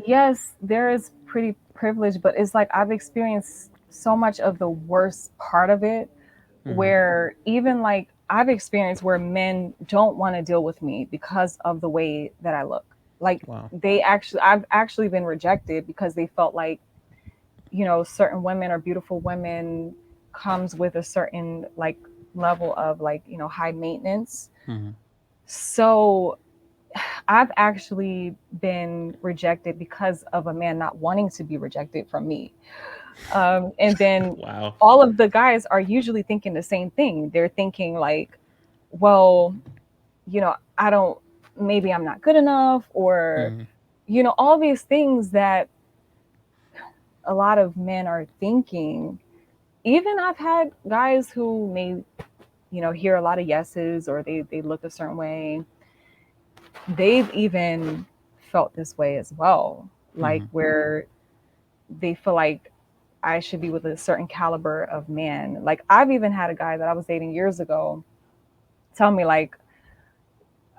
yes, there is pretty privilege, but it's like I've experienced so much of the worst part of it, Mm-hmm. where even like I've experienced where men don't want to deal with me because of the way that I look. Like Wow. I've actually been rejected because they felt like, certain women or beautiful women comes with a certain like level of like, high maintenance. Mm-hmm. So I've actually been rejected because of a man not wanting to be rejected from me. And then Wow. all of the guys are usually thinking the same thing. They're thinking like, well, I don't, maybe I'm not good enough, or, Mm-hmm. all these things that a lot of men are thinking. Even I've had guys who may, hear a lot of yeses, or they look a certain way. They've even felt this way as well, like Mm-hmm. where they feel like I should be with a certain caliber of man. Like I've even had a guy that I was dating years ago tell me like,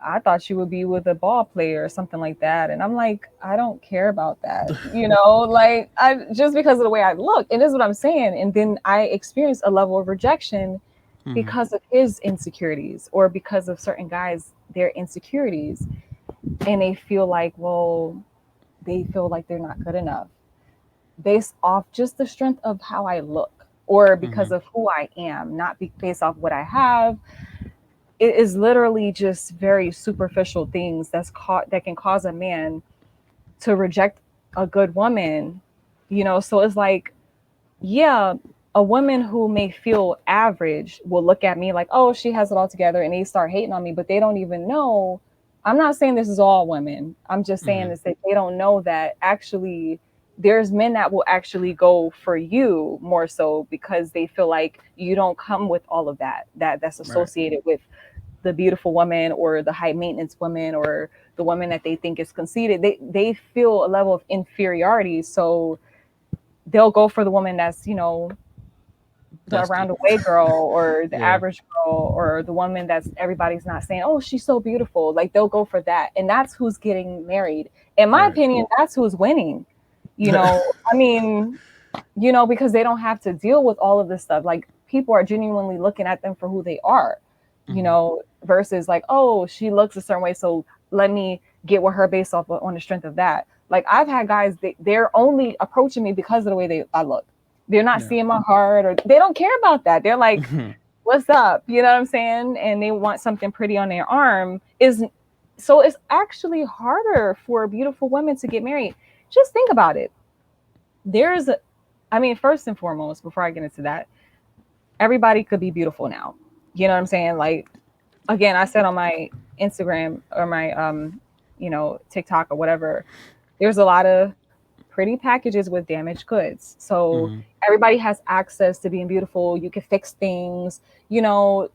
I thought you would be with a ball player or something like that. And I'm like, I don't care about that. Like I just because of the way I look. And this is what I'm saying. And then I experienced a level of rejection Mm-hmm. because of his insecurities, or because of certain guys, their insecurities. And they feel like, well, they feel like they're not good enough based off just the strength of how I look, or Mm-hmm. because of who I am, not based off what I have. It is literally just very superficial things that can cause a man to reject a good woman. So it's like, yeah, a woman who may feel average will look at me like, oh, she has it all together, and they start hating on me, but they don't even know. I'm not saying this is all women. I'm just saying Mm-hmm. is that they don't know that actually there's men that will actually go for you more so because they feel like you don't come with all of that's Right. associated with the beautiful woman, or the high maintenance woman, or the woman that they think is conceited. They feel a level of inferiority, so they'll go for the woman that's, the Dusty. around the way girl, or the Yeah. average girl, or the woman that's everybody's not saying, oh, she's so beautiful. Like they'll go for that. And that's who's getting married. In my Right. opinion, that's who's winning. I mean, because they don't have to deal with all of this stuff. Like people are genuinely looking at them for who they are, Mm-hmm. versus like, oh, she looks a certain way, so let me get with her based off on the strength of that. Like I've had guys, they're only approaching me because of the way I look. They're not Yeah. seeing my heart, or they don't care about that. They're like, Mm-hmm. what's up? You know what I'm saying? And they want something pretty on their arm. Is So it's actually harder for beautiful women to get married. Just think about it. There's I mean, first and foremost, before I get into that, everybody could be beautiful now. You know what I'm saying? Like, again, I said on my Instagram or my TikTok or whatever, there's a lot of pretty packages with damaged goods. So Mm-hmm. everybody has access to being beautiful. You can fix things, you know,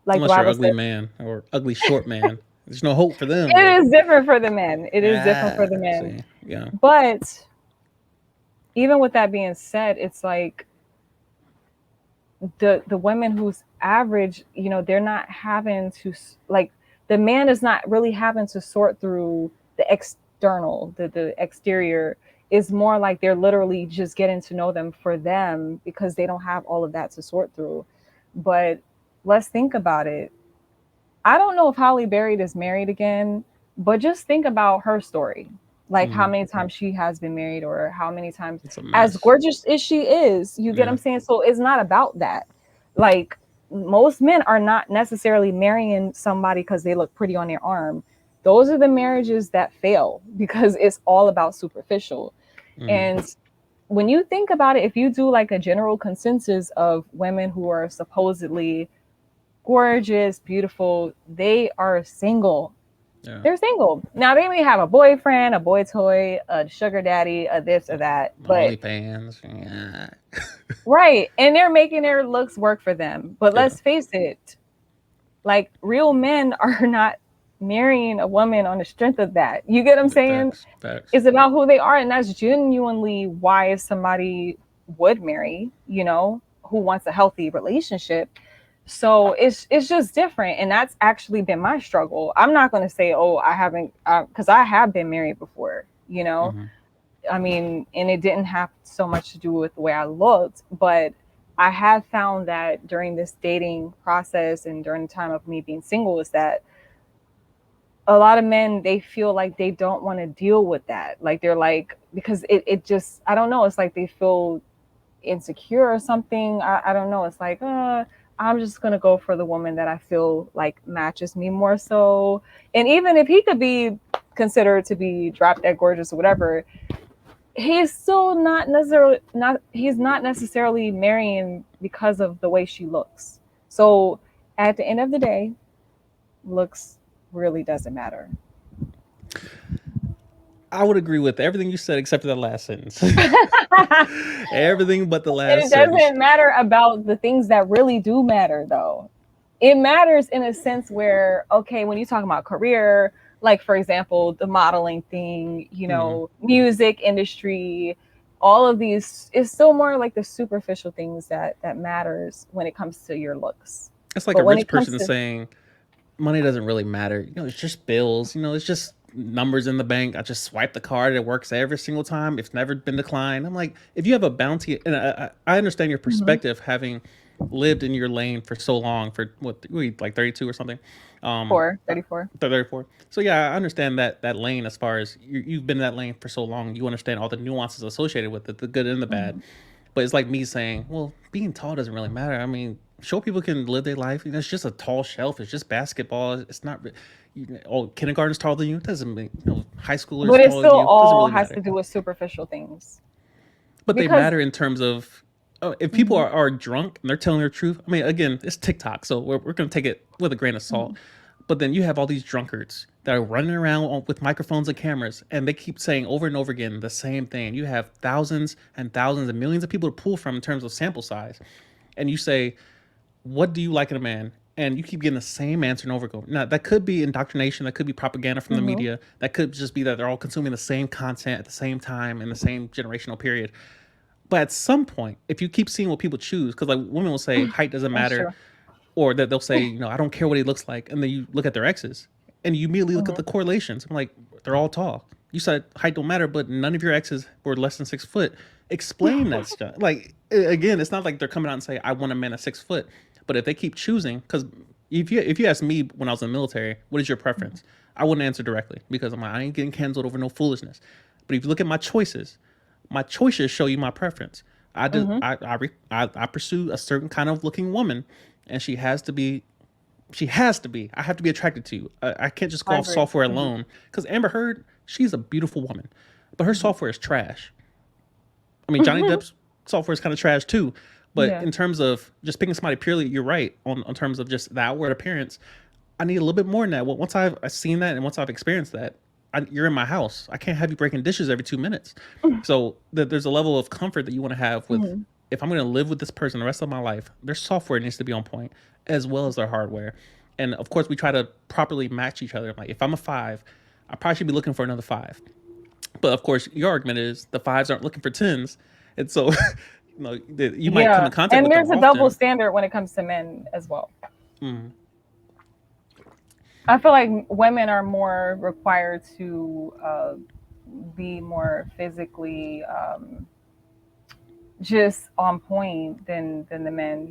like the Unless you're Bible ugly says. man or ugly short man. There's no hope for them, but It is different for the men. It is different ah, for the men. see. Yeah. But even with that being said, it's like the women who's average, they're not having to like, the man is not really having to sort through the external, the exterior. Is more like they're literally just getting to know them for them because they don't have all of that to sort through. But let's think about it. I don't know if Holly Berry is married again, but just think about her story. Like how Mm-hmm. many times she has been married, or how many times, It's a as mess. gorgeous as she is, you get what Yeah. I'm saying? So it's not about that. Like most men are not necessarily marrying somebody because they look pretty on their arm. Those are the marriages that fail because it's all about superficial. Mm-hmm. And when you think about it, if you do like a general consensus of women who are supposedly gorgeous, beautiful, they are single. Yeah. They're single. Now they may have a boyfriend, a boy toy, a sugar daddy, a this or that, but OnlyFans. Yeah. right. And they're making their looks work for them. But Yeah. let's face it, like real men are not marrying a woman on the strength of that. You get what I'm saying? Facts. Facts. It's about who they are. And that's genuinely why somebody would marry, who wants a healthy relationship. So it's just different, and that's actually been my struggle. I'm not going to say, oh, I haven't, because I have been married before. you know? Mm-hmm. I mean, and it didn't have so much to do with the way I looked, but I have found that during this dating process and during the time of me being single is that a lot of men, they feel like they don't want to deal with that. Like they're like, because it just, I don't know, it's like they feel insecure or something. I don't know. It's like, I'm just gonna go for the woman that I feel like matches me more so. And even if he could be considered to be drop dead gorgeous or whatever, he's still not he's not necessarily marrying because of the way she looks. So at the end of the day, looks really doesn't matter. I would agree with everything you said except for that last sentence. And Everything but the last it sentence. doesn't matter about the things that really do matter though. It matters in a sense where, okay, when you talk about career, like for example, the modeling thing, Mm-hmm. music industry, all of these is still more like the superficial things that matters when it comes to your looks. It's like But a when rich it comes person to saying money doesn't really matter. It's just bills. It's just numbers in the bank. I just swipe the card. It works every single time. It's never been declined. I'm like, if you have a bounty, and I understand your Mhm. perspective, having lived in your lane for so long, for what we like 32 or something, four, uh, 34. 34. So yeah, I understand that lane as far as you've been in that lane for so long. You understand all the nuances associated with it, the good and the bad. Mhm. But it's like me saying, well, being tall doesn't really matter. I mean, short people can live their life. It's just a tall shelf. It's just basketball. It's not. Oh, kindergarten's taller than you. It doesn't mean high schoolers But it taller than still you. It doesn't all really has matter. to do with superficial things. But they Because matter in terms of if people mhm, are drunk and they're telling the truth. I mean, again, it's TikTok, so we're going to take it with a grain of salt. mhm, But then you have all these drunkards that are running around with microphones and cameras, and they keep saying over and over again the same thing. You have thousands and thousands and millions of people to pull from in terms of sample size, and you say, "What do you like in a man?" And you keep getting the same answer and over again. Now that could be indoctrination, that could be propaganda from the mhm, media, that could just be that they're all consuming the same content at the same time in the same generational period. But at some point, if you keep seeing what people choose, because like women will say height doesn't that's matter, true. or that they'll say, I don't care what he looks like, and then you look at their exes, and you immediately look at Mhm. the correlations. I'm like, they're all tall. You said height don't matter, but none of your exes were less than 6 foot. Explain that stuff. Like again, it's not like they're coming out and say, I want a man at 6 foot. But if they keep choosing, because if you ask me when I was in the military, what is your preference? I wouldn't answer directly because I'm like, I ain't getting canceled over no foolishness. But if you look at my choices show you my preference. I did Mhm. I pursue a certain kind of looking woman, and she has to be. I have to be attracted to you. I can't just go I off agree. software Mhm. alone because Amber Heard, she's a beautiful woman, but her Mhm. software is trash. I mean, Johnny Depp's software is kind of trash too. But Yeah. in terms of just picking somebody purely, you're right on terms of just the outward appearance. I need a little bit more than that. Well, once I've seen that and once I've experienced that, you're in my house. I can't have you breaking dishes every 2 minutes. So there's a level of comfort that you want to have with. Mhm. If I'm going to live with this person the rest of my life, their software needs to be on point as well as their hardware. And of course, we try to properly match each other. Like if I'm a five, I probably should be looking for another five. But of course, your argument is the fives aren't looking for tens, and so you might come Yeah. in contact And with them there's a double often. standard when it comes to men as well. Mm, I feel like women are more required to be more physically just on point than the men.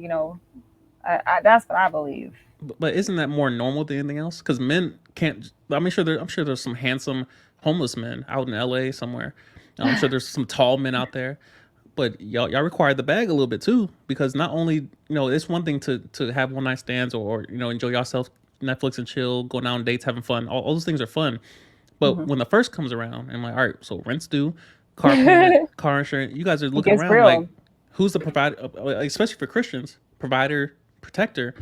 That's what I believe. but isn't that more normal than anything else? Because men can't. I'm sure there's some handsome homeless men out in L.A. somewhere. I'm sure there's some tall men out there, but y'all require the bag a little bit too, because not only it's one thing to have one night stands or enjoy yourself, Netflix and chill, going out on dates, having fun. All those things are fun, but Mhm. when the first comes around, and I'm like, all right, so rent's due, car payment, car insurance, you guys are It looking gets around like, real. who's the provider? Especially for Christians, provider, protector.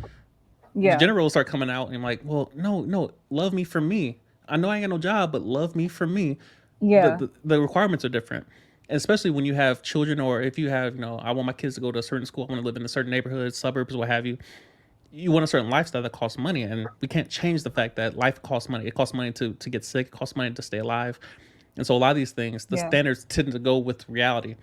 The Yeah. gender roles start coming out, and I'm like, well, no, no, love me for me. I know I ain't got no job, but love me for me. The Yeah. the requirements are different, and especially when you have children, or if you have, I want my kids to go to a certain school, I want to live in a certain neighborhood, suburbs, what have you. You want a certain lifestyle that costs money, and we can't change the fact that life costs money. It costs money to get sick, it costs money to stay alive, and so a lot of these things, the Yeah. standards tend to go with reality.